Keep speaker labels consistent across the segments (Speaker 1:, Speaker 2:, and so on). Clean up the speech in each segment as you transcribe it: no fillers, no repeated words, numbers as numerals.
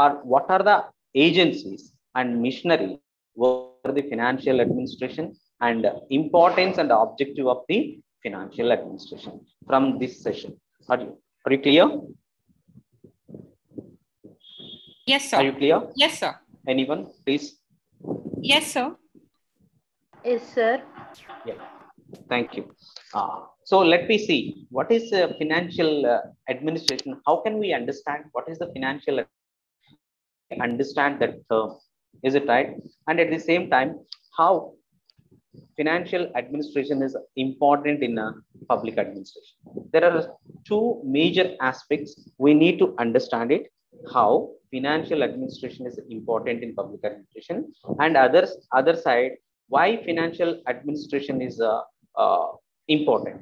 Speaker 1: or what are the agencies and machinery for the financial administration and importance and objective of the financial administration from this session. Are you clear?
Speaker 2: Yes, sir.
Speaker 1: Are you clear?
Speaker 2: Yes, sir.
Speaker 1: Anyone, please?
Speaker 2: Yes, sir.
Speaker 3: Yes, sir.
Speaker 1: Yeah, thank you. So let me see what is financial administration. How can we understand what is the financial? Understand that term, is it right? And at the same time, how financial administration is important in public administration. There are two major aspects we need to understand it. How financial administration is important in public administration, and other side, why financial administration is important.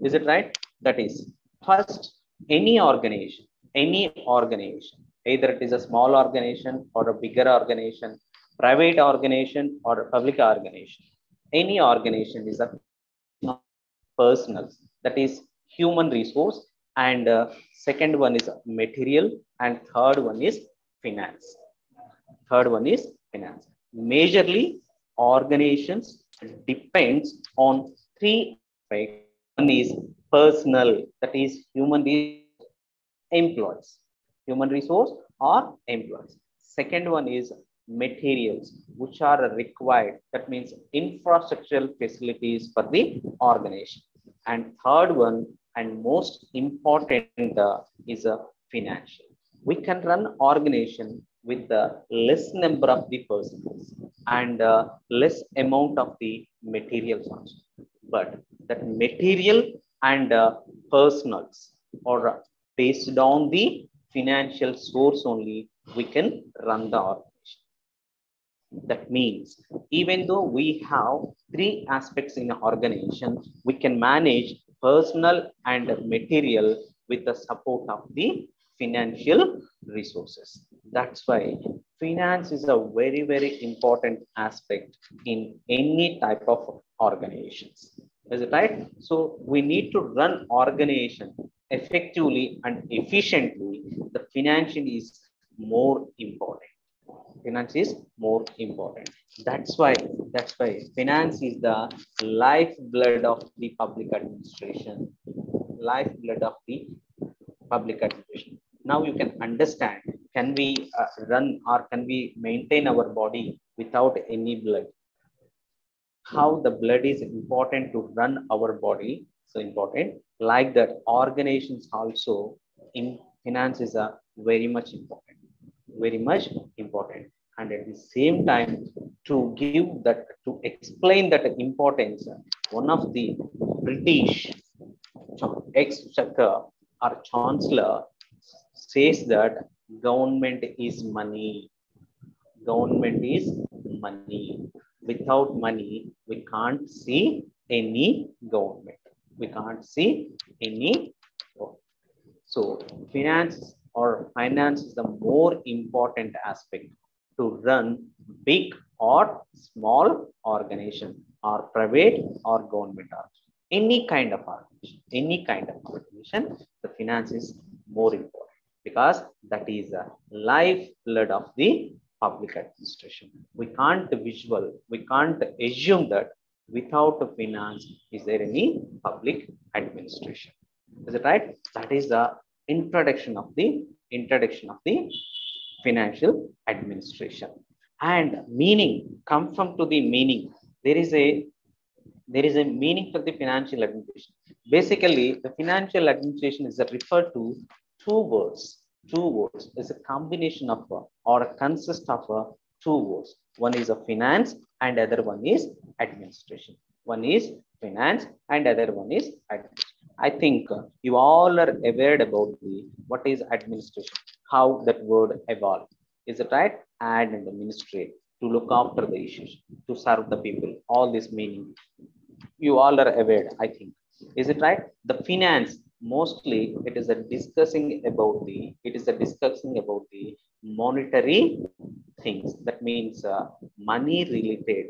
Speaker 1: Is it right? That is, first, any organization, either it is a small organization or a bigger organization, private organization or a public organization, any organization is a personal, that is human resource, and second one is material, and third one is finance. Majorly organizations depends on three aspects. One is personal, that is employees, human resource or employees. Second one is materials, which are required, that means infrastructural facilities for the organization. And third one and most important is a financial. We can run organization with the less number of the persons and less amount of the materials also. But that material and personals or based on the financial source only, we can run the organization. That means even though we have three aspects in an organization, we can manage personal and material with the support of the financial resources. That's why finance is a very, very important aspect in any type of organizations. Is it right? So we need to run organization effectively and efficiently. The financial is more important. Finance is more important. That's why finance is the lifeblood of the public administration. Lifeblood of the public administration. Now you can understand, can we run or can we maintain our body without any blood? How the blood is important to run our body, so important. Like that, organizations also in finance is a very much important, very much important. And at the same time, to give that, to explain that importance, one of the British exchequer or chancellor says that government is money. Government is money. Without money, we can't see any government. We can't see any government. So finance is the more important aspect to run big or small organization, or private or government organization. Any kind of organization, the finance is more important, because that is the lifeblood of the public administration. We can't assume that without finance, is there any public administration? Is it right? That is the introduction of the financial administration. And meaning, come from to the meaning. There is a meaning for the financial administration. Basically, the financial administration is referred to two words. Two words is a combination of or consist of two words. One is a finance and other one is administration. One is finance and other one is administration. I think you all are aware about what is administration, how that word evolved. Is it right? Add in the ministry to look after the issues, to serve the people. All this meaning you all are aware, I think. Is it right? The finance, mostly it is discussing about the monetary things. That means money related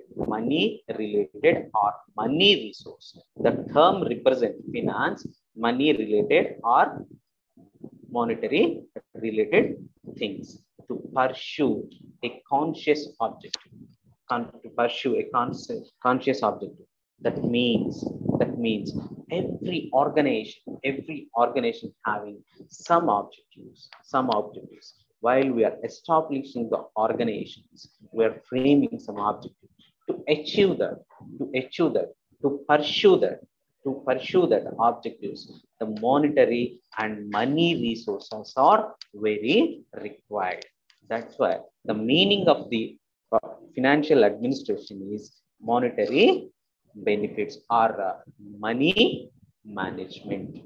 Speaker 1: or money resource. The term represents finance, money related or monetary related things, to pursue a conscious objective. To pursue a conscious objective. That means every organization having some objectives. While we are establishing the organizations, we are framing some objectives to achieve that, to pursue that objectives. The monetary and money resources are very required. That's why the meaning of the financial administration is monetary benefits or money management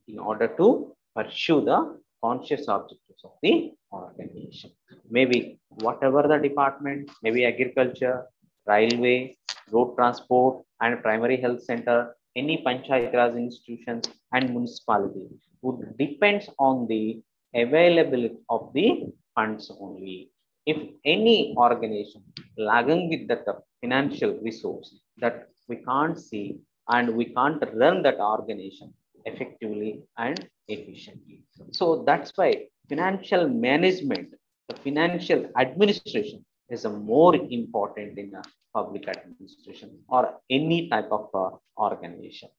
Speaker 1: in order to pursue the conscious objectives of the organization. Maybe whatever the department, maybe agriculture, railway, road transport, and primary health center, any panchayat raj institutions and municipality would depends on the availability of the funds only. If any organization lagging with that financial resource that we can't see and we can't run that organization effectively and efficiently. So that's why financial management, the financial administration is a more important in a public administration or any type of organization.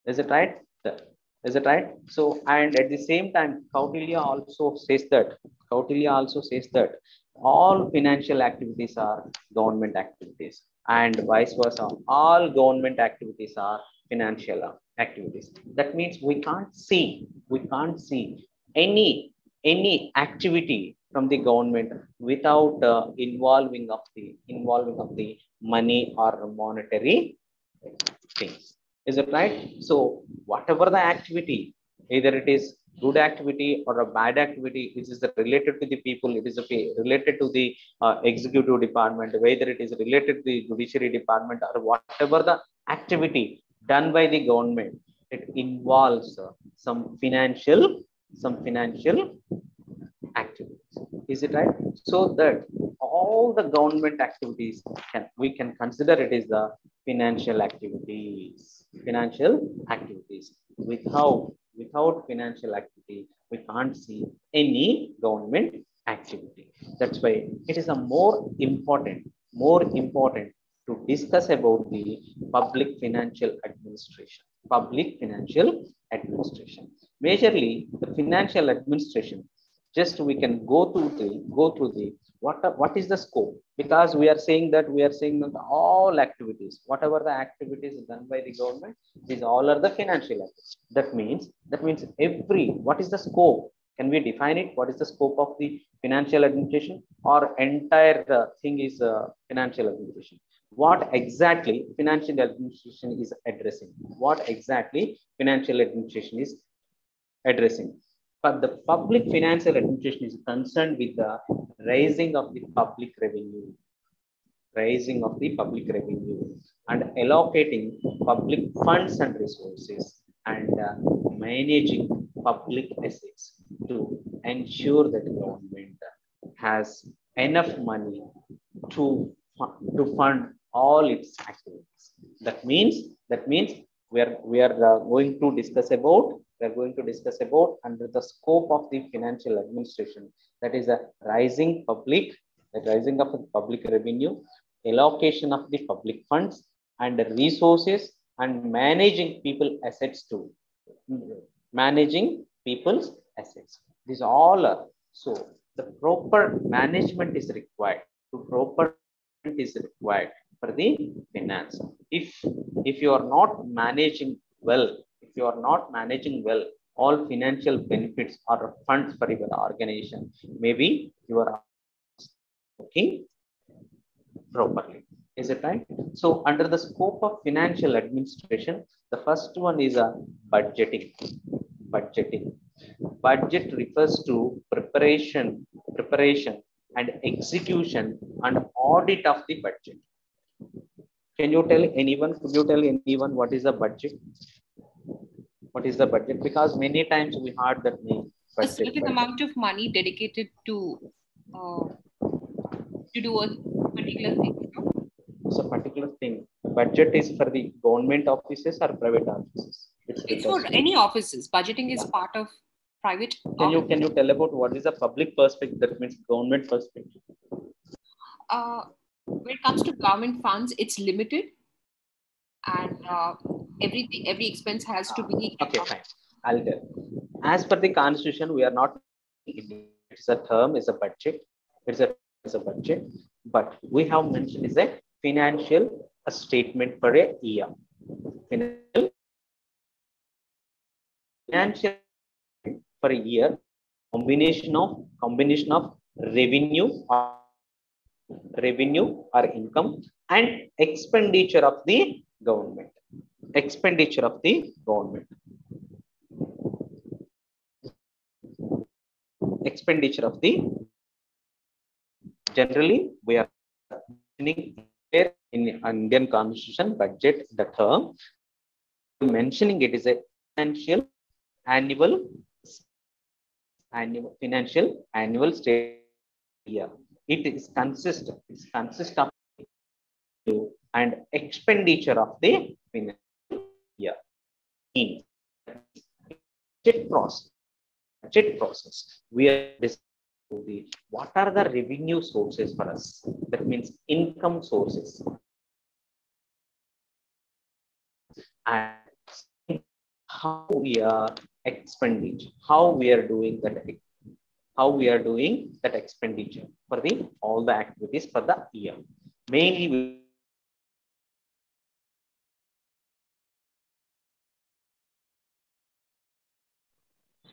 Speaker 1: Is it right? Is it right? So, and at the same time, Kautilya also says that all financial activities are government activities, and vice versa. All government activities are financial activities. That means we can't see any activity from the government without involving of the money or monetary things. Is it right? So whatever the activity, either it is good activity or a bad activity, it is related to the people, it is related to the executive department, whether it is related to the judiciary department or whatever the activity done by the government, it involves some financial activities. Is it right? So that all the government activities we can consider it is the financial activities. Without financial activity, we can't see any government activity. That's why it is a more important to discuss about the public financial administration. Majorly, the financial administration. Just we can go through the what is the scope, because we are saying that all activities, whatever the activities done by the government, these all are the financial activities. That means what is the scope? Can we define it? What is the scope of the financial administration, or entire thing is financial administration? What exactly financial administration is addressing? But the public financial administration is concerned with the raising of the public revenue, and allocating public funds and resources, and managing public assets to ensure that the government has enough money to fund all its activities. That means we are going to discuss about under the scope of the financial administration, that is a rising of the public revenue, allocation of the public funds and resources, and managing people's assets. These all are, so the proper management is required for the finance. If you are not managing well, all financial benefits or funds for your organization, maybe you are working properly. Is it right? So under the scope of financial administration, the first one is a budgeting. Budget refers to preparation and execution and audit of the budget. Could you tell anyone what is the budget? Because many times we heard that name.
Speaker 2: A certain amount of money dedicated to do a particular thing.
Speaker 1: It's a particular thing. Budget is for the government offices or private offices?
Speaker 2: It's for any offices. Budgeting is part of private.
Speaker 1: Can you tell about what is the public perspective? That means government perspective.
Speaker 2: When it comes to government funds, it's limited, and every expense has to be.
Speaker 1: Okay, fine. I'll tell. As per the constitution, we are not. It's a term, is a budget. It's a budget, but we have mentioned is a financial statement for a year. Financial for a year, combination of revenue or income and expenditure of the government. Expenditure of the government. Expenditure of the generally we are mentioning in Indian Constitution budget the term mentioning it is a financial annual state year. It is consist of and expenditure of the financial year. Means budget process. We are discussing what are the revenue sources for us. That means income sources. And how we are expenditure, how we are doing that expenditure for the all the activities for the year. Mainly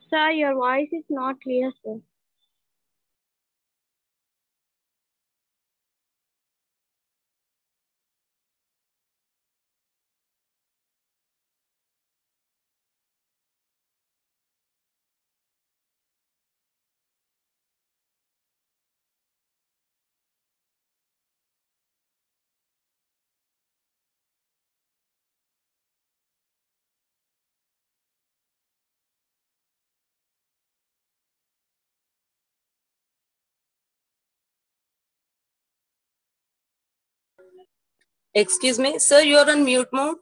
Speaker 3: Sir, your voice is not clear, sir.
Speaker 4: Excuse me, sir, you're on mute mode.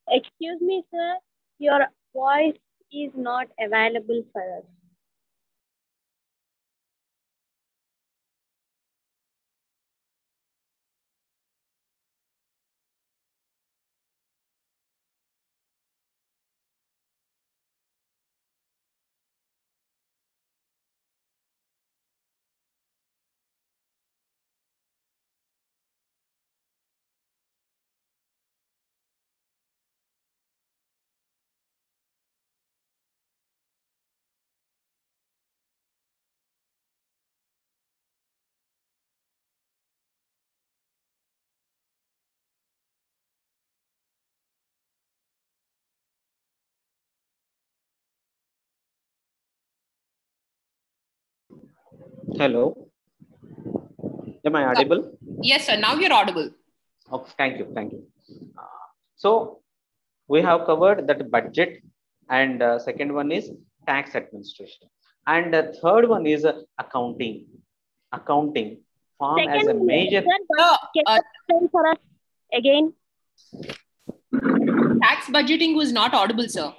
Speaker 3: Excuse me, sir. Your voice is not available for us.
Speaker 1: Hello. Am I audible?
Speaker 2: Yes, sir. Now you're audible.
Speaker 1: Okay, thank you. Thank you. So we have covered that budget, and second one is tax administration, and the third one is accounting. Accounting form as a
Speaker 3: Second,
Speaker 1: major.
Speaker 3: sir, but can you explain for us again?
Speaker 2: Tax budgeting was not audible, sir.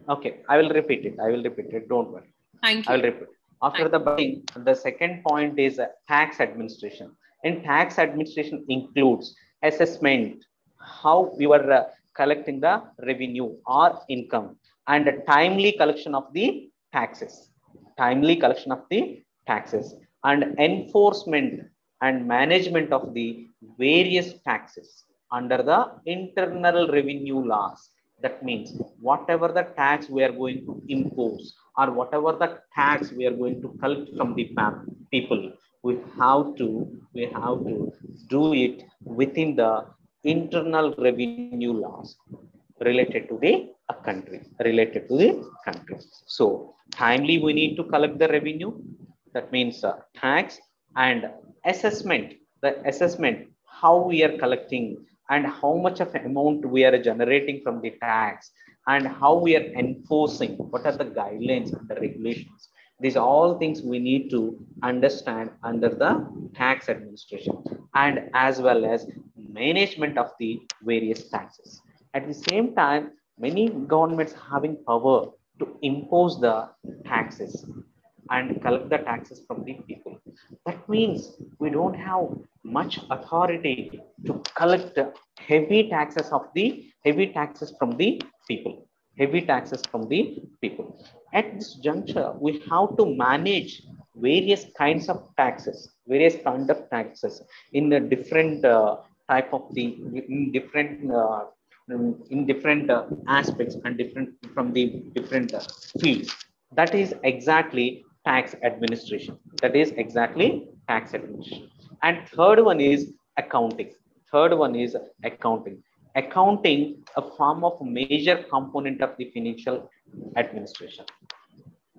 Speaker 1: Okay, I will repeat it. I will repeat it. Don't worry.
Speaker 2: Thank
Speaker 1: I
Speaker 2: you.
Speaker 1: will repeat. After the budgeting, the second point is tax administration. And tax administration includes assessment, how you are collecting the revenue or income, and a timely collection of the taxes. Timely collection of the taxes, and enforcement and management of the various taxes under the internal revenue laws. That means whatever the tax we are going to impose, or whatever the tax we are going to collect from the people, we have to do it within the internal revenue laws related to the country. So timely we need to collect the revenue, that means tax, and assessment, the assessment how we are collecting and how much of amount we are generating from the tax, and how we are enforcing, what are the guidelines and the regulations. These all things we need to understand under the tax administration, and as well as management of the various taxes. At the same time, many governments having power to impose the taxes and collect the taxes from the people. That means we don't have much authority to collect heavy taxes from the people. Heavy taxes from the people. At this juncture, we have to manage various kind of taxes in a different type of the in different in different aspects and different from the different fields. That is exactly tax administration. That is exactly tax administration. And third one is accounting. Third one is accounting. Accounting, a form of major component of the financial administration.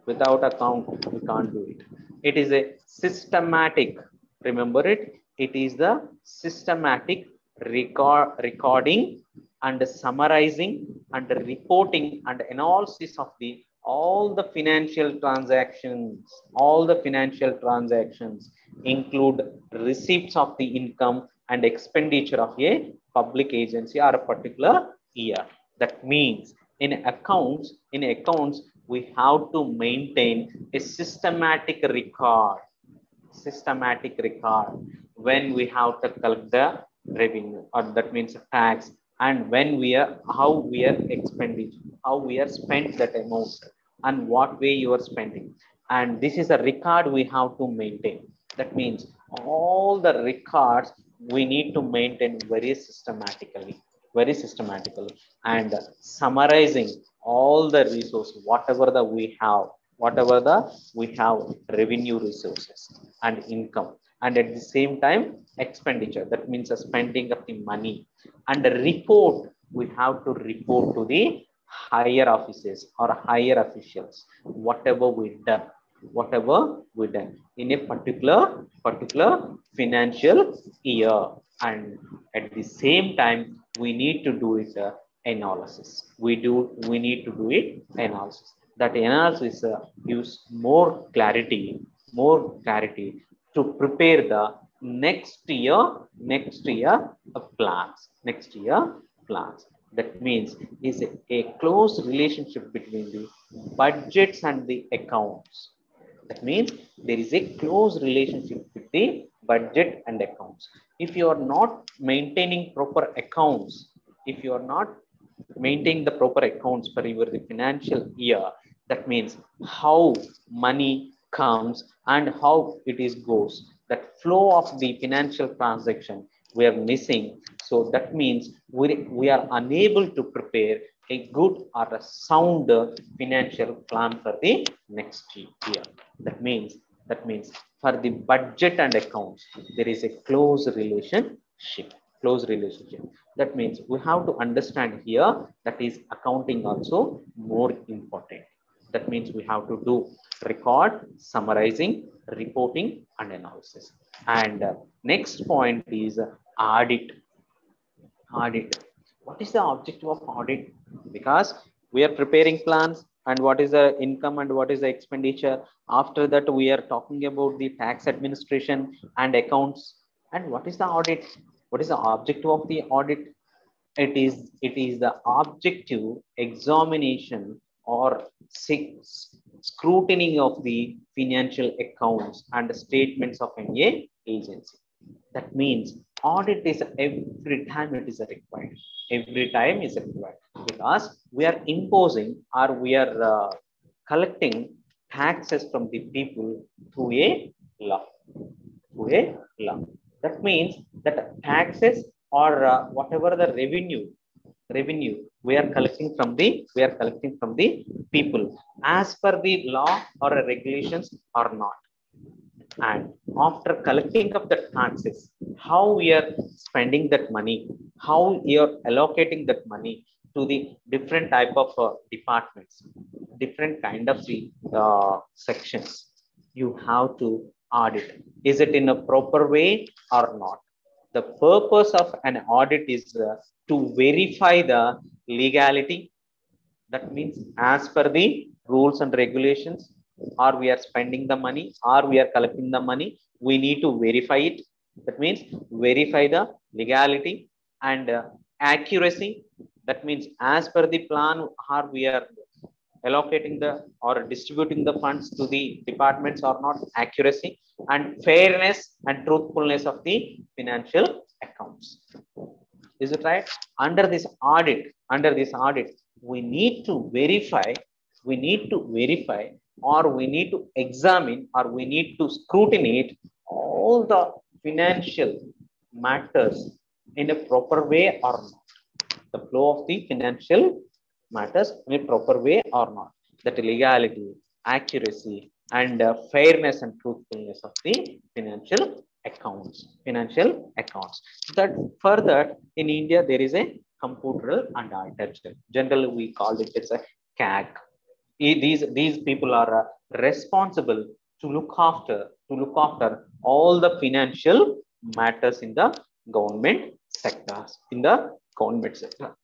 Speaker 1: Without account, we can't do it. It is a systematic, remember it, it is the systematic recording and summarizing and reporting and analysis of the all the financial transactions include receipts of the income and expenditure of a public agency or a particular year. That means in accounts we have to maintain a systematic record when we have to collect the revenue, or that means tax, and when we are how we are expenditure, how we are spent that amount, and what way you are spending. And this is a record we have to maintain. That means all the records we need to maintain very systematically, and summarizing all the resources, whatever the we have revenue resources and income, and at the same time expenditure, that means the spending of the money, and the report, we have to report to the higher offices or higher officials whatever we done in a particular financial year. And at the same time we need to do it analysis. We need to do it analysis. That analysis gives more clarity to prepare the next year plans. That means is a close relationship between the budgets and the accounts. That means there is a close relationship with the budget and accounts. If you are not maintaining proper accounts, if you are not maintaining the proper accounts for your financial year, that means how money comes and how it is goes, that flow of the financial transaction we are missing. So that means we are unable to prepare a good or a sound financial plan for the next year. That means for the budget and accounts there is a close relationship. That means we have to understand here that is accounting also more important. That means we have to do record, summarizing, reporting, and analysis. And next point is audit. Audit. What is the objective of audit? Because we are preparing plans and what is the income and what is the expenditure. After that, we are talking about the tax administration and accounts. And what is the audit? What is the objective of the audit? It is the objective examination or scrutiny of the financial accounts and statements of any agency. That means audit is every time it is required. Every time is required because we are imposing or we are collecting taxes from the people through a law. Through a law. That means that taxes or whatever the revenue we are collecting from the people as per the law or regulations or not. And after collecting of the taxes, how we are spending that money, how we are allocating that money to the different type of departments, different kind of the sections, you have to audit. Is it in a proper way or not? The purpose of an audit is to verify the legality. That means as per the rules and regulations, or we are spending the money or we are collecting the money, we need to verify it. That means verify the legality and accuracy. That means as per the plan, or we are allocating the or distributing the funds to the departments or not, accuracy and fairness and truthfulness of the financial accounts. Is it right? Under this audit, we need to verify or we need to examine or we need to scrutinize all the financial matters in a proper way or not. The flow of the financial matters in a proper way or not. That legality, accuracy, and fairness and truthfulness of the financial accounts. That further in India there is a computer and untouched. Generally we call it as a CAG. These people are responsible to look after all the financial matters in the government sectors.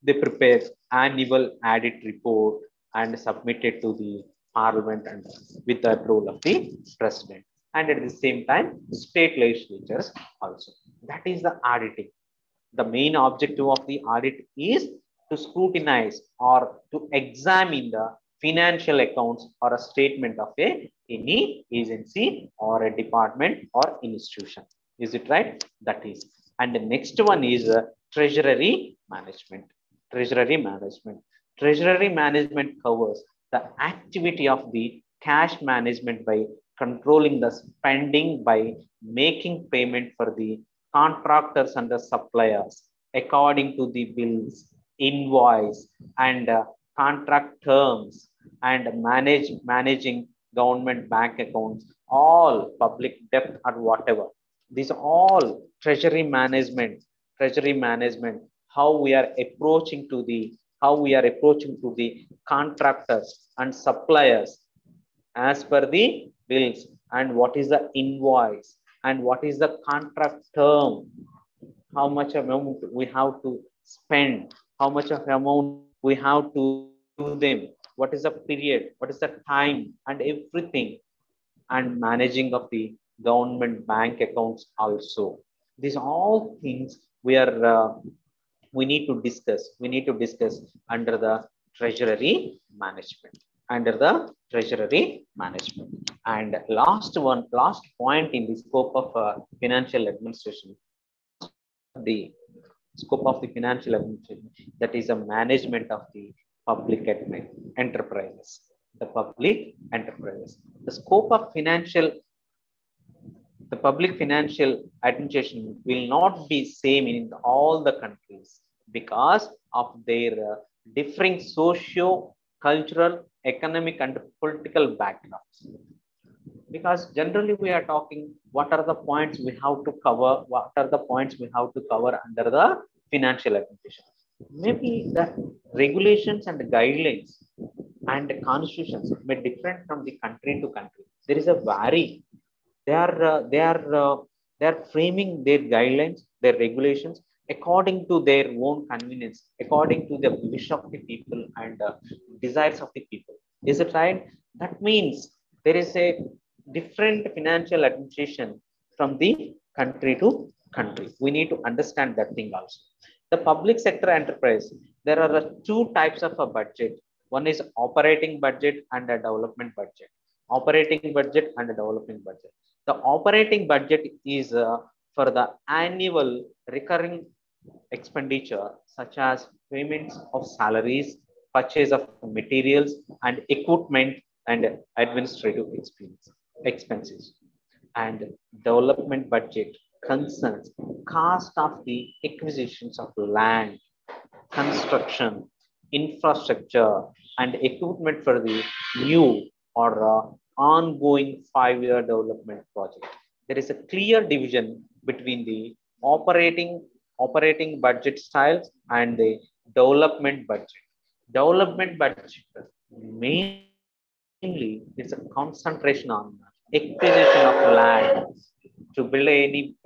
Speaker 1: They prepare annual audit report and submit it to the parliament and with the approval of the president. And at the same time, state legislatures also. That is the auditing. The main objective of the audit is to scrutinize or to examine the financial accounts or a statement of any agency or a department or institution. Is it right? That is. And the next one is treasury management. Treasury management covers the activity of the cash management by controlling the spending by making payment for the contractors and the suppliers according to the bills, invoice, and contract terms, and managing government bank accounts, all public debt or whatever. These all treasury management, how we are approaching to the contractors and suppliers as per the bills, and what is the invoice and what is the contract term, how much amount we have to spend, how much of amount we have to give them, what is the period, what is the time, and everything, and managing of the government bank accounts also. These all things we need to discuss. Under the treasury management. And last point in the scope of financial administration, the scope of the financial administration, that is a management of the public enterprises. The scope of the public financial administration will not be same in all the countries because of their differing socio-cultural, economic, and political backgrounds. Because generally we are talking what are the points we have to cover, under the financial administration. Maybe the regulations and guidelines and constitutions may different from the country to country. There is a vary. They are framing their guidelines, their regulations according to their own convenience, according to the wish of the people and desires of the people. Is it right? That means there is a different financial administration from the country to country. We need to understand that thing also. The public sector enterprise, there are two types of a budget. One is operating budget and a development budget. Operating budget and a development budget. The operating budget is for the annual recurring expenditure such as payments of salaries, purchase of materials and equipment and administrative expenses. And development budget concerns cost of the acquisitions of land, construction, infrastructure, and equipment for the new or ongoing 5-year development project. There is a clear division between the operating budget styles and the development budget. Development budget mainly is a concentration on acquisition of land to build any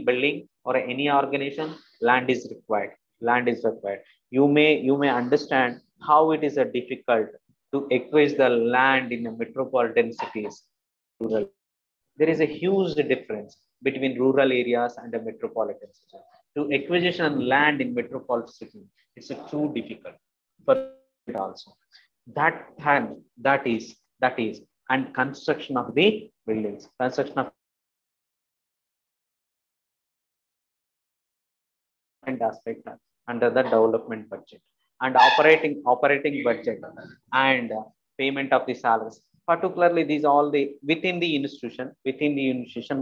Speaker 1: building or any organization. Land is required. Land is required. You may understand how it is a difficult to acquire the land in the metropolitan cities. Rural. There is a huge difference between rural areas and the metropolitan cities. To acquisition land in metropolitan city, it's too difficult for it also. That is and construction of the buildings, construction of aspect under the development budget, and operating budget and payment of the salaries. Particularly, these all the within the institution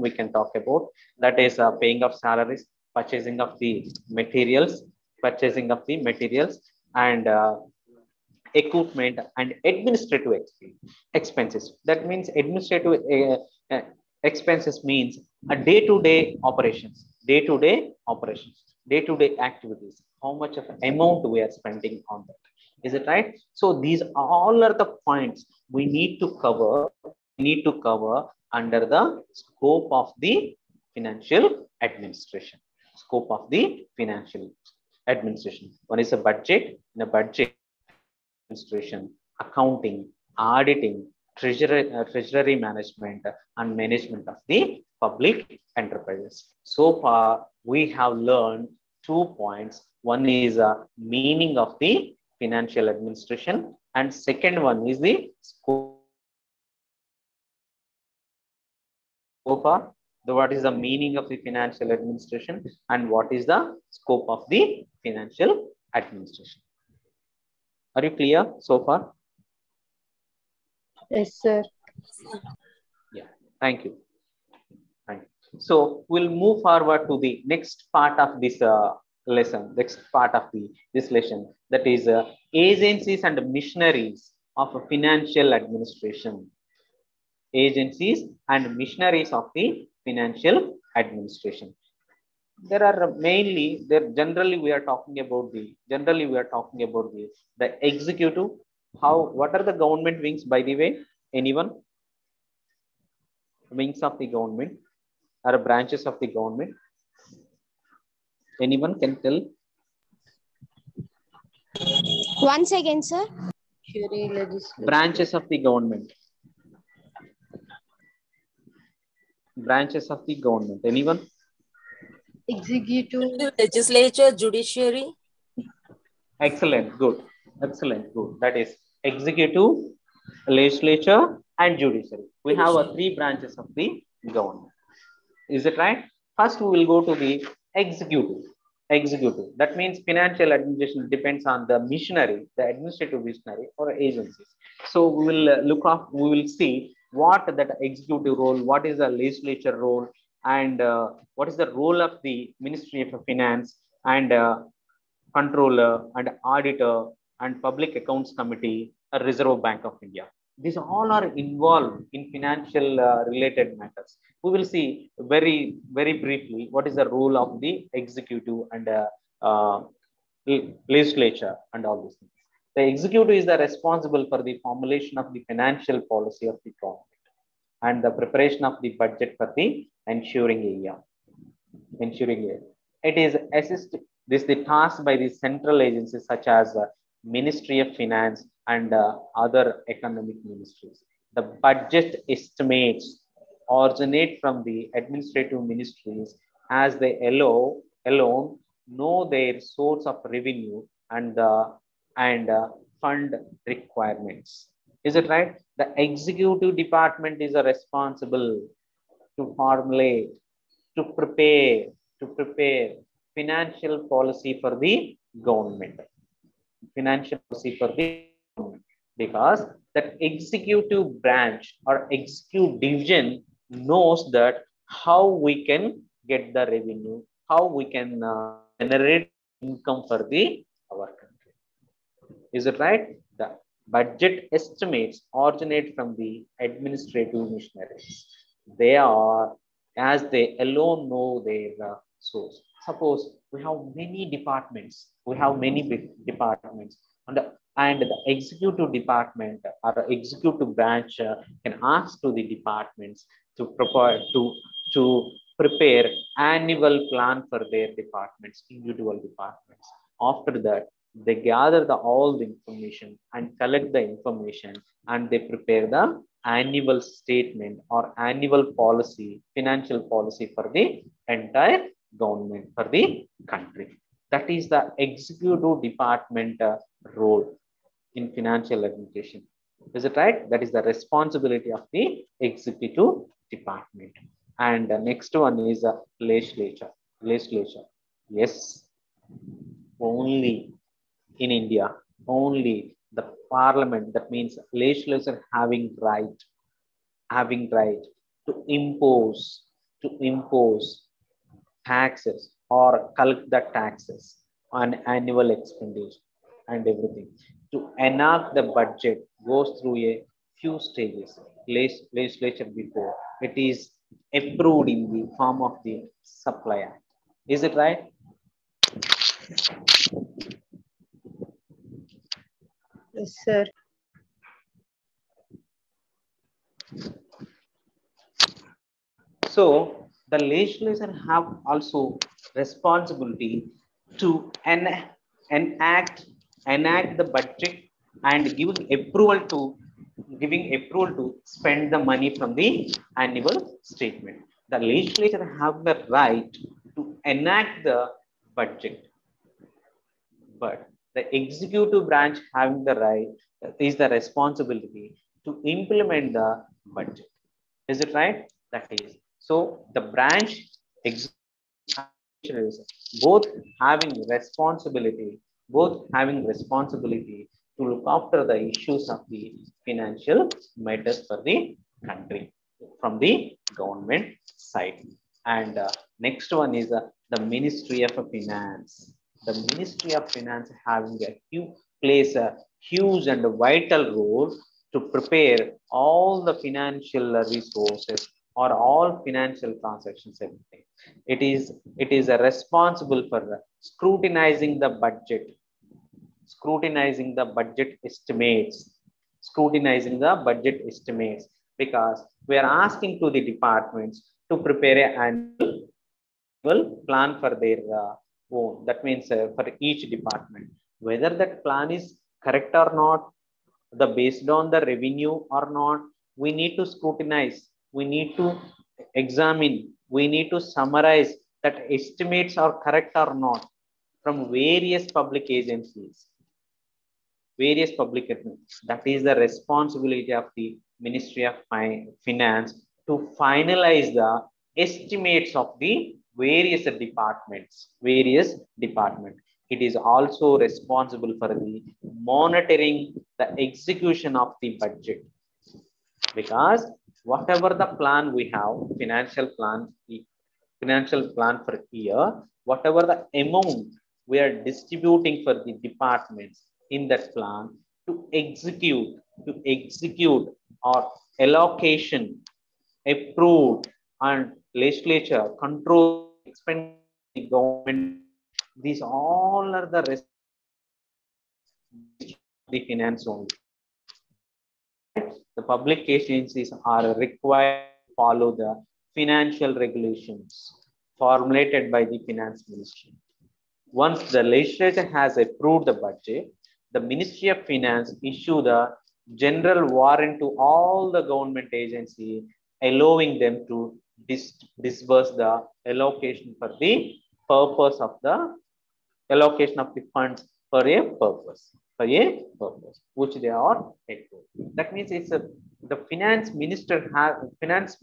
Speaker 1: we can talk about, that is paying of salaries, purchasing of the materials, purchasing of the materials and equipment and administrative expenses. That means administrative expenses means a day-to-day operations, day-to-day activities. How much of amount we are spending on that? Is it right? So these all are the points we need to cover. Under the scope of the financial administration. Scope of the financial administration. One is a budget. In a budget administration, accounting, auditing, treasury management, and management of the public enterprises. So far, we have learned 2 points. One is a meaning of the financial administration, and second one is the scope. So far, what is the meaning of the financial administration and what is the scope of the financial administration? Are you clear so far?
Speaker 5: Yes, sir.
Speaker 1: Yeah, thank you. So we'll move forward to the next part of this lesson, this lesson, that is agencies and missionaries of financial administration. Agencies and missionaries of the financial administration. Generally we are talking about the executive. What are the government wings, by the way? Anyone? Wings of the government or branches of the government? Anyone can tell?
Speaker 5: Once again, sir.
Speaker 1: Branches of the government. Branches of the government. Anyone?
Speaker 5: Executive,
Speaker 4: legislature, judiciary.
Speaker 1: Excellent. Good. That is executive, legislature, and judiciary. We have 3 branches of the government. Is it right? First, we will go to the executive. That means financial administration depends on the missionary, the administrative missionary or agencies. So we will we will see what that executive role, what is the legislature role, and what is the role of the Ministry of Finance and controller and auditor and public accounts committee, a Reserve Bank of India. These all are involved in financial related matters. We will see very, very briefly what is the role of the executive and legislature and all these things. The executive is the responsible for the formulation of the financial policy of the government and the preparation of the budget for the ensuring area. It is the task by the central agencies such as Ministry of Finance and other economic ministries. The budget estimates originate from the administrative ministries as they alone know their source of revenue and fund requirements. Is it right? The executive department is responsible to formulate, to prepare financial policy for the government. Financial policy for the government. Because that executive branch or executive division knows that how we can get the revenue, how we can generate income for our country. Is it right? The budget estimates originate from the administrative missionaries. They are, as they alone know their source. Suppose we have many departments. We have many big departments, and the executive department or executive branch can ask to the departments to prepare annual plan for their departments, individual departments. After that, they gather all the information and collect the information, and they prepare the annual statement or annual policy, financial policy for the entire government, for the country. That is the executive department role in financial administration. Is it right? That is the responsibility of the executive department. And the next one is legislature. Yes, only in India, only the parliament, that means legislature having right to impose taxes or collect the taxes on annual expenditure and everything. To enact the budget goes through a few stages. Legislature before it is approved in the form of the Supply Act. Is it right?
Speaker 3: Yes, sir.
Speaker 1: So the legislature have also responsibility to enact the budget and giving approval to spend the money from the annual statement. The legislature have the right to enact the budget, but the executive branch having the right is the responsibility to implement the budget. Is it right? That is. So the branch is both having responsibility to look after the issues of the financial matters for the country from the government side. And next one is the Ministry of Finance. The Ministry of Finance having plays a huge and vital role to prepare all the financial resources or all financial transactions, everything. It is responsible for scrutinizing the budget because we are asking to the departments to prepare an annual plan for their own. That means for each department, whether that plan is correct or not, the based on the revenue or not, we need to scrutinize, we need to examine, we need to summarize that estimates are correct or not from various public agencies. That is the responsibility of the Ministry of Finance to finalize the estimates of the various departments. It is also responsible for the monitoring the execution of the budget, because whatever the plan we have, financial plan for year, whatever the amount we are distributing for the departments in that plan to execute or allocation approved and legislature control expenditure government, these all are the the finance only. The public agencies are required to follow the financial regulations formulated by the finance ministry. Once the legislature has approved the budget, the Ministry of Finance issue the general warrant to all the government agencies, allowing them to disburse the allocation for the purpose of the allocation of the funds for a purpose, which they are approved. That means it's the finance minister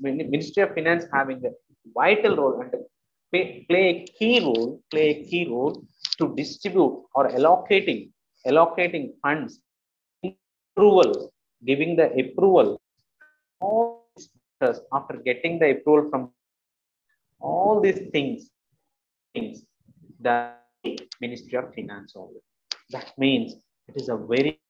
Speaker 1: Ministry of Finance having a vital role and play a key role to distribute or allocating funds, approval, giving the approval. All after getting the approval from all these things, the Ministry of Finance only. That means it is a very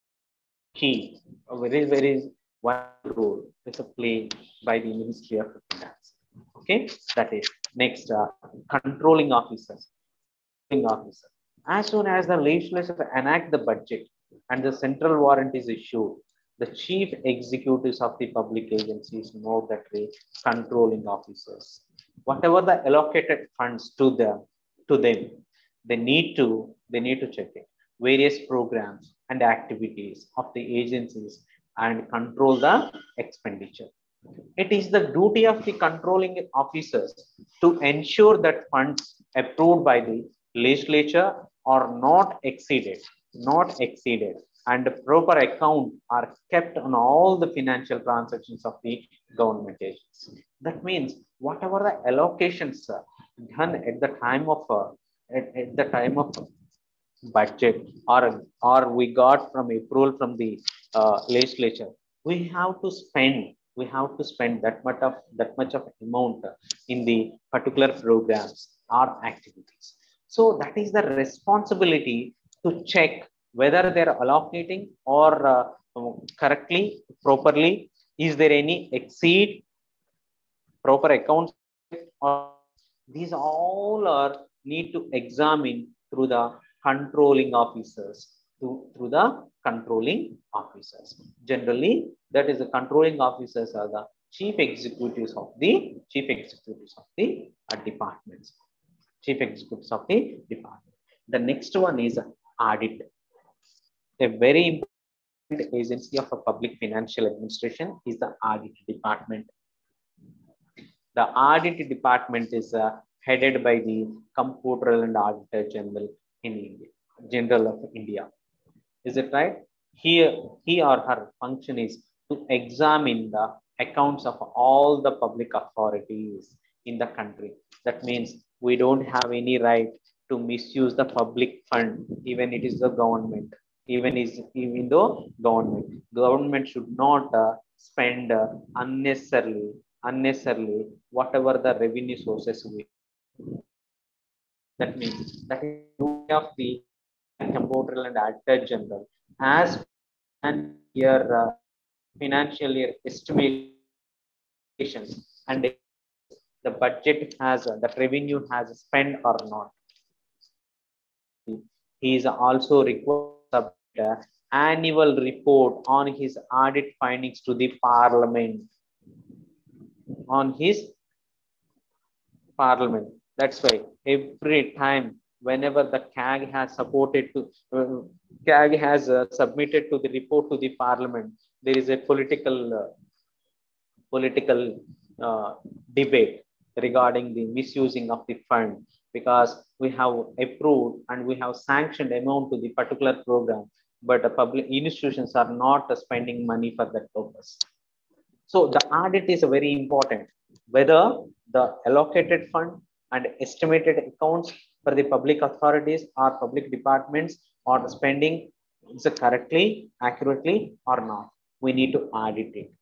Speaker 1: key, a very vital role it's a play by the Ministry of Finance. Okay, that is next. Controlling officers. As soon as the legislature enact the budget and the central warrant is issued, the chief executives of the public agencies know that the controlling officers, whatever the allocated funds to them, they need to check it. Various programs and activities of the agencies and control the expenditure. It is the duty of the controlling officers to ensure that funds approved by the legislature are not exceeded, and proper account are kept on all the financial transactions of the government agencies. That means whatever the allocations done at the time of budget or we got from approval from the legislature, we have to spend that much of amount in the particular programs or activities. So that is the responsibility to check whether they're allocating or correctly, properly. Is there any exceed, proper accounts, or these all are need to examine through the controlling officers. Through the controlling officers. Generally, that is the controlling officers are the chief executives of the departments. Chief executives of the department. The next one is audit. A very important agency of a public financial administration is the audit department. The audit department is headed by the Comptroller and Auditor General of India. Is it right? Here, he or her function is to examine the accounts of all the public authorities in the country. That means we don't have any right to misuse the public fund, even it is the government. Even though government should not spend unnecessarily whatever the revenue sources we. That means that is the duty of the Comptroller and Auditor General as year financial year estimations and the budget has that revenue has spent or not. He is also required to submit an annual report on his audit findings to the Parliament. That's why every time whenever the CAG has submitted to the report to the Parliament, there is a political debate regarding the misusing of the fund, because we have approved and we have sanctioned amount to the particular program, but the public institutions are not spending money for that purpose. So the audit is very important, whether the allocated fund and estimated accounts for the public authorities or public departments or spending is correctly, accurately or not. We need to audit it.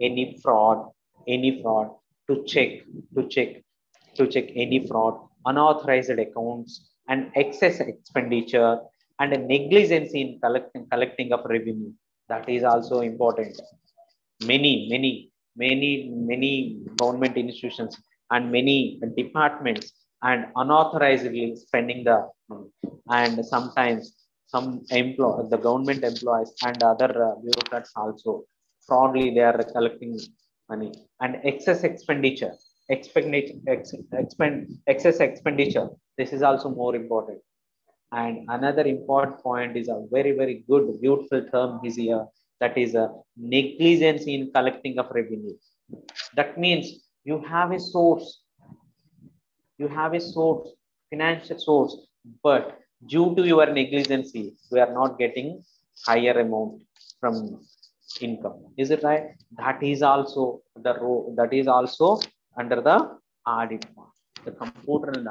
Speaker 1: Any fraud to check any fraud, unauthorized accounts and excess expenditure and a negligence in collecting of revenue. That is also important. Many government institutions and many departments and unauthorizedly spending the money, and sometimes the government employees and other bureaucrats also fraudly they are collecting money. And excess expenditure, excess expenditure. This is also more important. And another important point is a very, very good, beautiful term is here. That is a negligence in collecting of revenue. That means you have a source, financial source, but due to your negligence, we are not getting higher amount from income. Is it right? That is also the role. That is also under the audit part. The computer and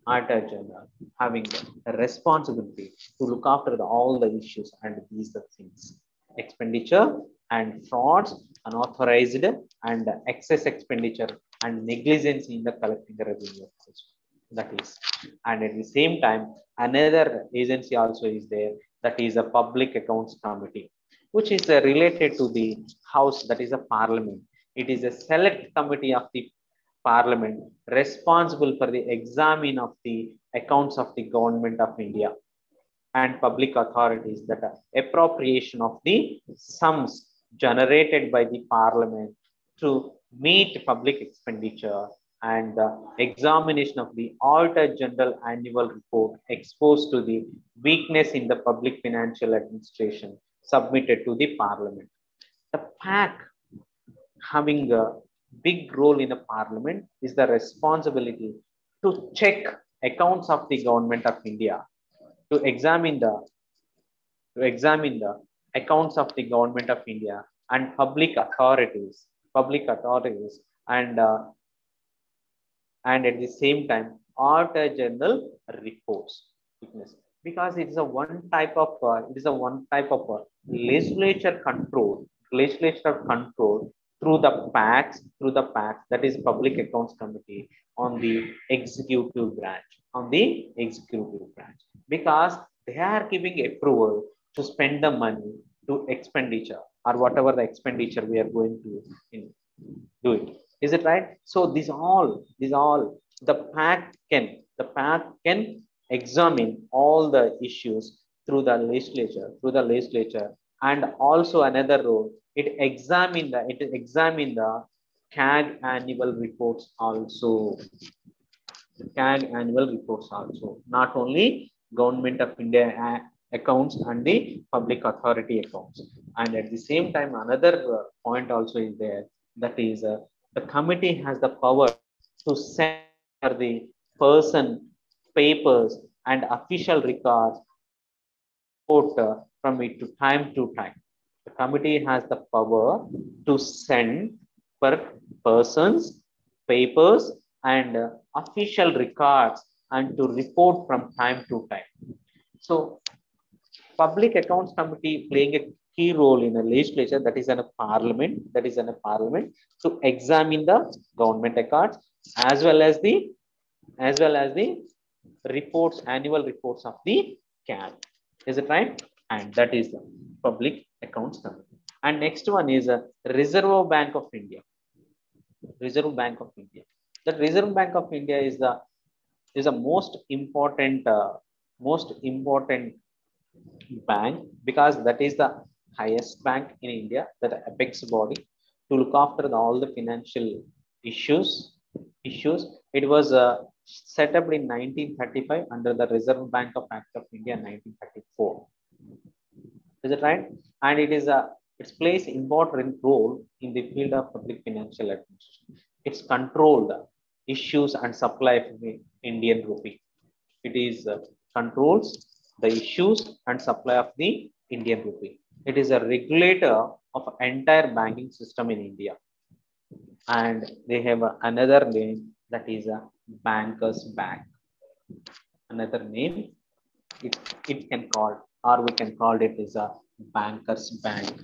Speaker 1: auditor general having the responsibility to look after all the issues and these are things: expenditure and frauds, unauthorized and excess expenditure and negligence in the collecting the revenue. That is, and at the same time, another agency also is there. That is a public accounts committee, which is related to the house, that is a parliament. It is a select committee of the parliament responsible for the examine of the accounts of the government of India and public authorities, that are appropriation of the sums generated by the parliament to meet public expenditure, and the examination of the Auditor General annual report exposed to the weakness in the public financial administration submitted to the parliament. The PAC having a big role in the parliament is the responsibility to check accounts of the government of India, to examine the accounts of the government of India and public authorities, and at the same time, Auditor General reports. Because it is a one type of legislature control through the PACs, that is Public Accounts Committee on the executive branch, because they are giving approval to spend the money to expenditure or whatever the expenditure we are going to do it. Is it right? So these all the PAC can examine all the issues through the legislature, and also another role, it examine the CAG annual reports also. Not only government of India accounts and the public authority accounts. And at the same time, another point also is there. That is, the committee has the power to send the person papers and official records from it to time to time. The committee has the power to send per persons papers and official records and to report from time to time. So Public Accounts Committee playing a key role in a legislature, that is in a parliament, to examine the government accounts as well as the reports, annual reports of the CAG. Is it right? And that is the Public Accounts Committee. And next one is a Reserve Bank of India. Reserve Bank of India. The Reserve Bank of India is the most important bank, because that is the highest bank in India, that apex body to look after all the financial issues. It was set up in 1935 under the Reserve Bank of Act of India 1934. Is it right? And it plays important role in the field of public financial administration. It's controlled issues and supply of the Indian rupee. It is controls the issues and supply of the Indian rupee. It is a regulator of entire banking system in India. And they have another name, that is a Bankers Bank. Another name, it can call, or we can call it as a Bankers Bank.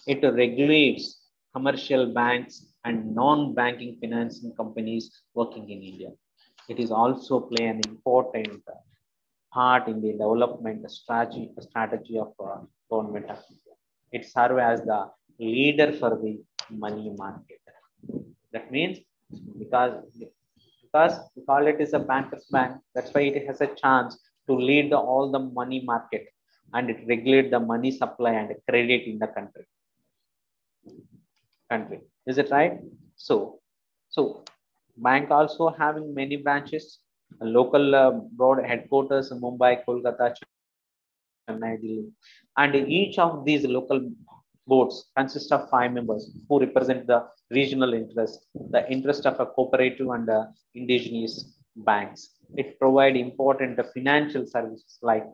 Speaker 1: It regulates commercial banks and non-banking financing companies working in India. It is also play an important part in the development strategy of government of India. It serves as the leader for the money market. That means because we call it as a Bankers Bank, that's why it has a chance to lead all the money market, and it regulate the money supply and credit in the country. Is it right? So bank also having many branches, local broad headquarters in Mumbai, Kolkata, Chennai, Delhi, and each of these local boards consist of 5 members who represent the regional interest, the interest of a cooperative and indigenous banks. It provide important financial services like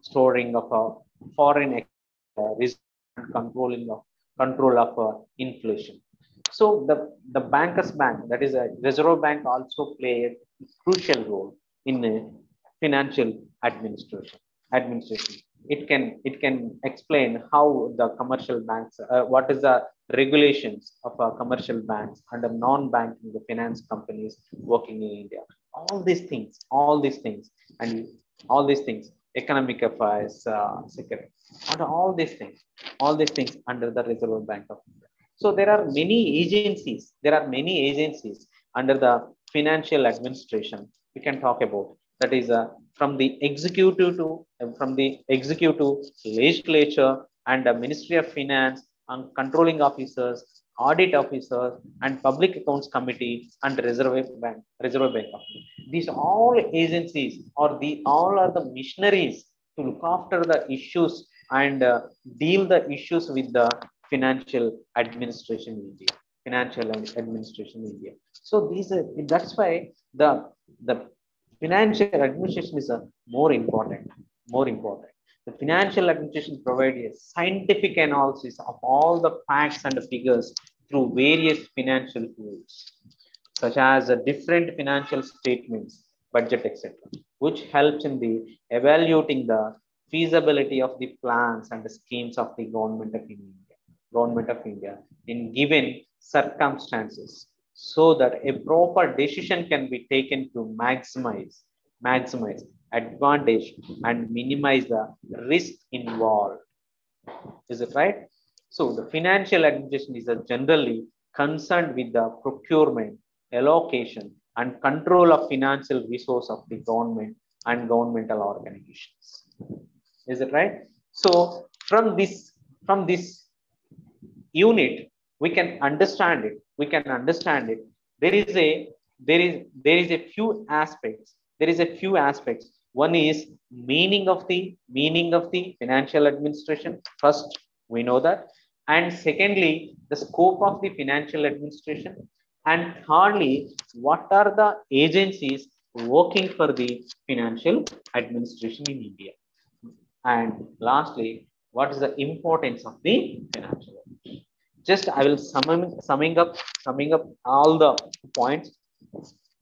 Speaker 1: storing of foreign reserve and control of inflation. So the bankers bank, that is a reserve bank, also play a crucial role in financial administration. It can explain how the commercial banks, what is the regulations of commercial banks and the non-banking the finance companies working in India. And all these things, economic affairs, security, and all these things under the Reserve Bank of India. So there are many agencies. Under the financial administration we can talk about. That is from the executive legislature and the Ministry of Finance and controlling officers, audit officers, and public accounts committee and Reserve Bank of India. These all agencies all are the missionaries to look after the issues and deal the issues with the financial administration in India. So that's why the financial administration is more important. The financial administration provides a scientific analysis of all the facts and figures through various financial tools, such as different financial statements, budget, etc., which helps in the evaluating the feasibility of the plans and the schemes of the government of India in given circumstances, so that a proper decision can be taken to maximize advantage and minimize the risk involved. Is it right? So the financial administration is generally concerned with the procurement, allocation, and control of financial resource of the government and governmental organizations. Is it right? So from this unit we can understand it. There is a few aspects. One is meaning of the financial administration. First, we know that. And secondly, the scope of the financial administration. And thirdly, what are the agencies working for the financial administration in India? And lastly, what is the importance of the financial administration? Just I will summing up all the points.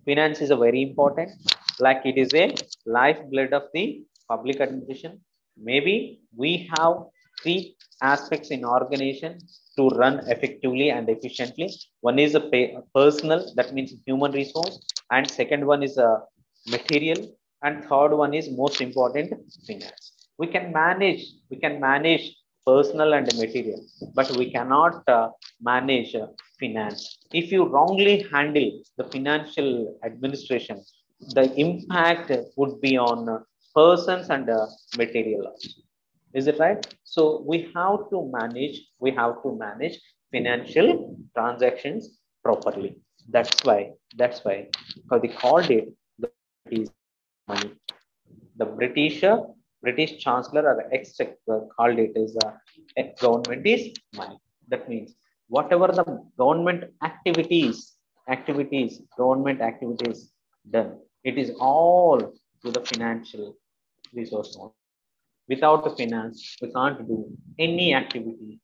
Speaker 1: Finance is a very important, like it is a lifeblood of the public administration. Maybe we have 3 aspects in organization to run effectively and efficiently. One is a personal, that means human resource, and second one is a material, and third one is most important, finance. We can manage personal and material, but we cannot manage finance. If you wrongly handle the financial administration, the impact would be on persons and material also. Is it right? So we have to manage financial transactions properly. That's why how they called it, the is money. The British Chancellor or Exchequer called it as government is money. That means whatever the government activities done, it is all to the financial resource. Without the finance, we can't do any activity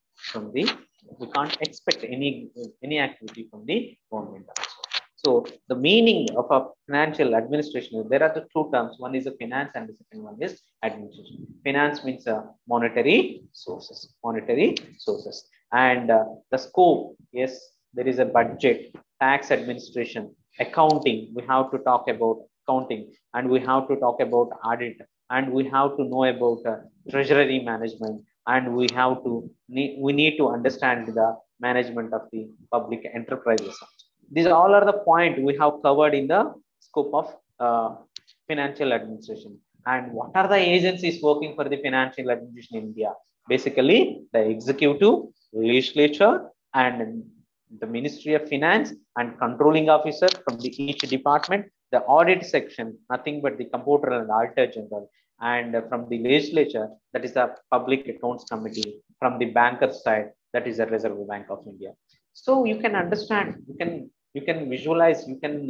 Speaker 1: we can't expect any activity from the government also. So the meaning of a financial administration, there are the 2 terms. One is a finance and the second one is administration. Finance means monetary sources. And the scope, yes, there is a budget, tax administration, accounting. We have to talk about accounting, and we have to talk about audit, and we have to know about treasury management, and we need to understand the management of the public enterprises. These all are the points we have covered in the scope of financial administration. And what are the agencies working for the financial administration in India? Basically, the executive, legislature, and the Ministry of Finance and controlling officer from each department, the audit section, nothing but the computer and auditor general, and from the legislature, that is the Public Accounts Committee, from the banker side, that is the Reserve Bank of India. So you can understand, you can visualize, you can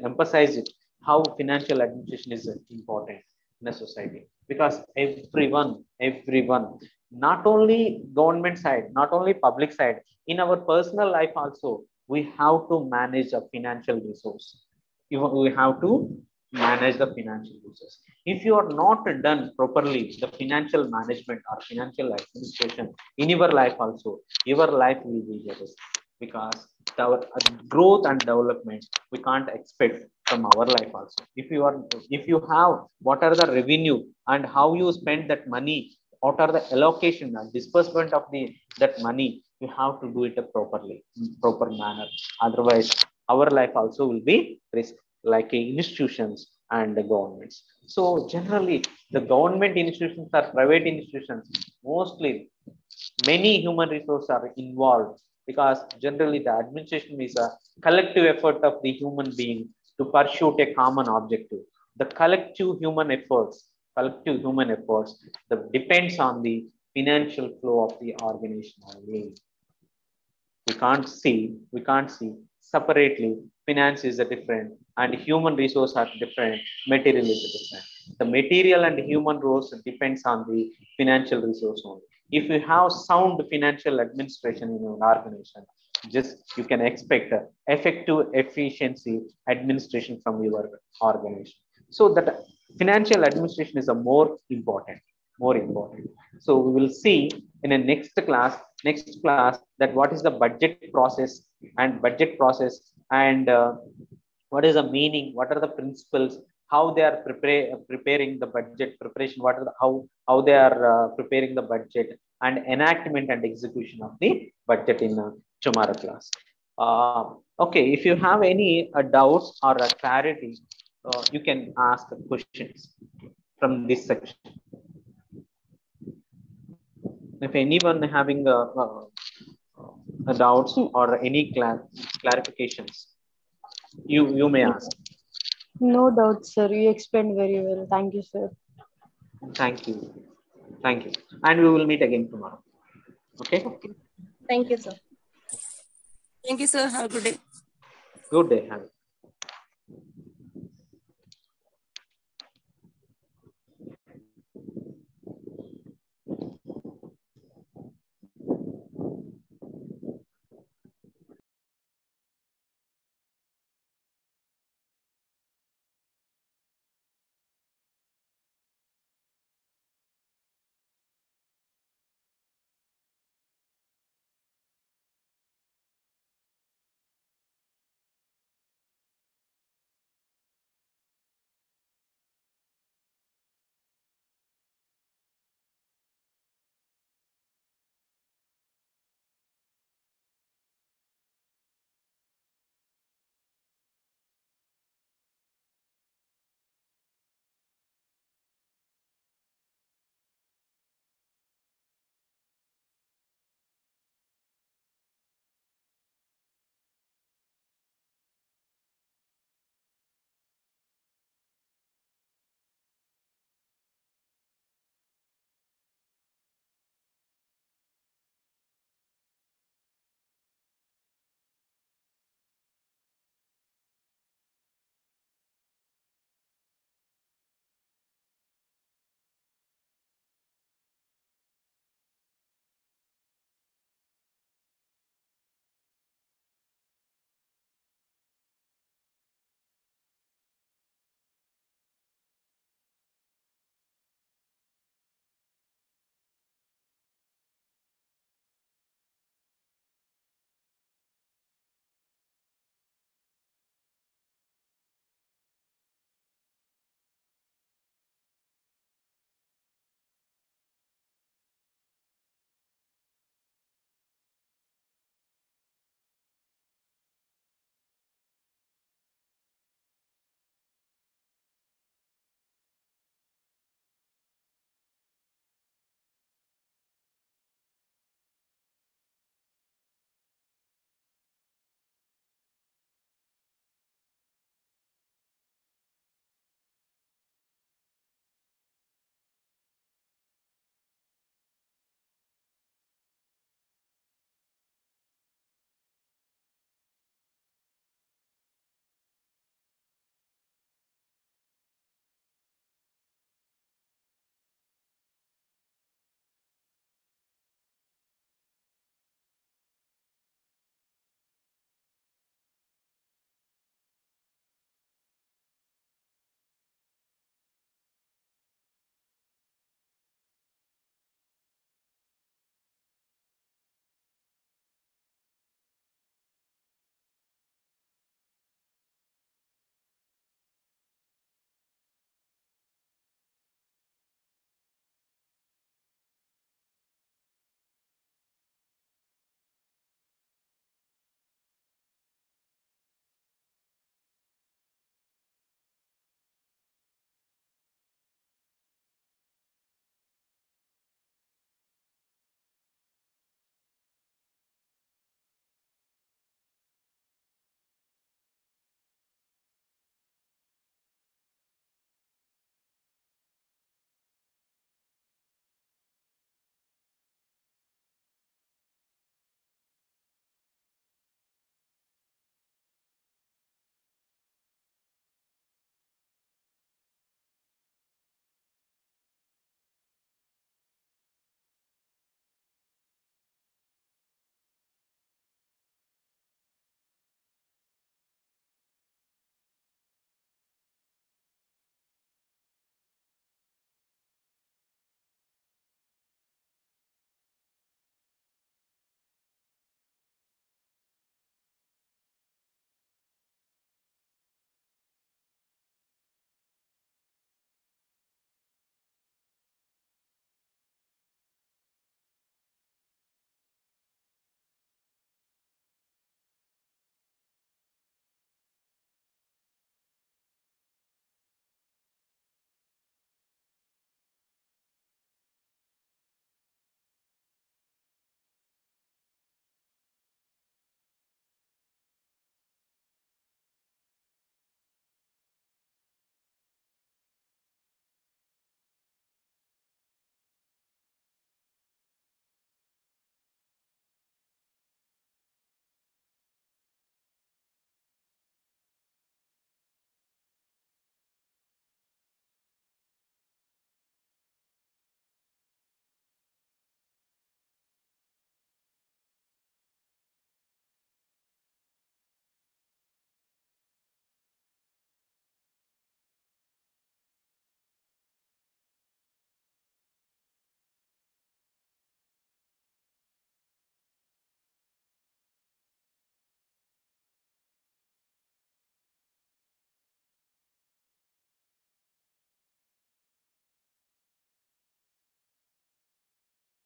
Speaker 1: emphasize it how financial administration is important in a society, because everyone, not only government side, not only public side, in our personal life also, we have to manage a financial resource. We have to manage the financial resource. If you are not done properly, the financial management or financial administration in your life also, your life will be at risk, because our growth and development we can't expect from our life also. If you have what are the revenue and how you spend that money, what are the allocation and disbursement of that money, you have to do it properly, in proper manner. Otherwise, our life also will be risk, like institutions and the governments. So generally, the government institutions or private institutions, mostly many human resources are involved, because generally the administration is a collective effort of the human being to pursue a common objective. The collective human efforts that depends on the financial flow of the organization only. We can't see separately. Finance is a different and human resource are different, material is different. The material and human resource depends on the financial resource only. If you have sound financial administration in your organization, just you can expect effective efficiency administration from your organization. So that financial administration is a more important. So we will see in a next class that what is the budget process and what is the meaning, what are the principles, how they are preparing the budget preparation, what are how they are preparing the budget and enactment and execution of the budget in tomorrow class. Okay, if you have any doubts or clarity, you can ask questions from this section. If anyone having doubts or any clarifications, you may ask.
Speaker 6: No doubt, sir. You explained very well. Thank you, sir.
Speaker 1: Thank you. And we will meet again tomorrow. Okay.
Speaker 3: Thank you, sir.
Speaker 4: Thank you, sir. Have a good day.
Speaker 1: Good day. Have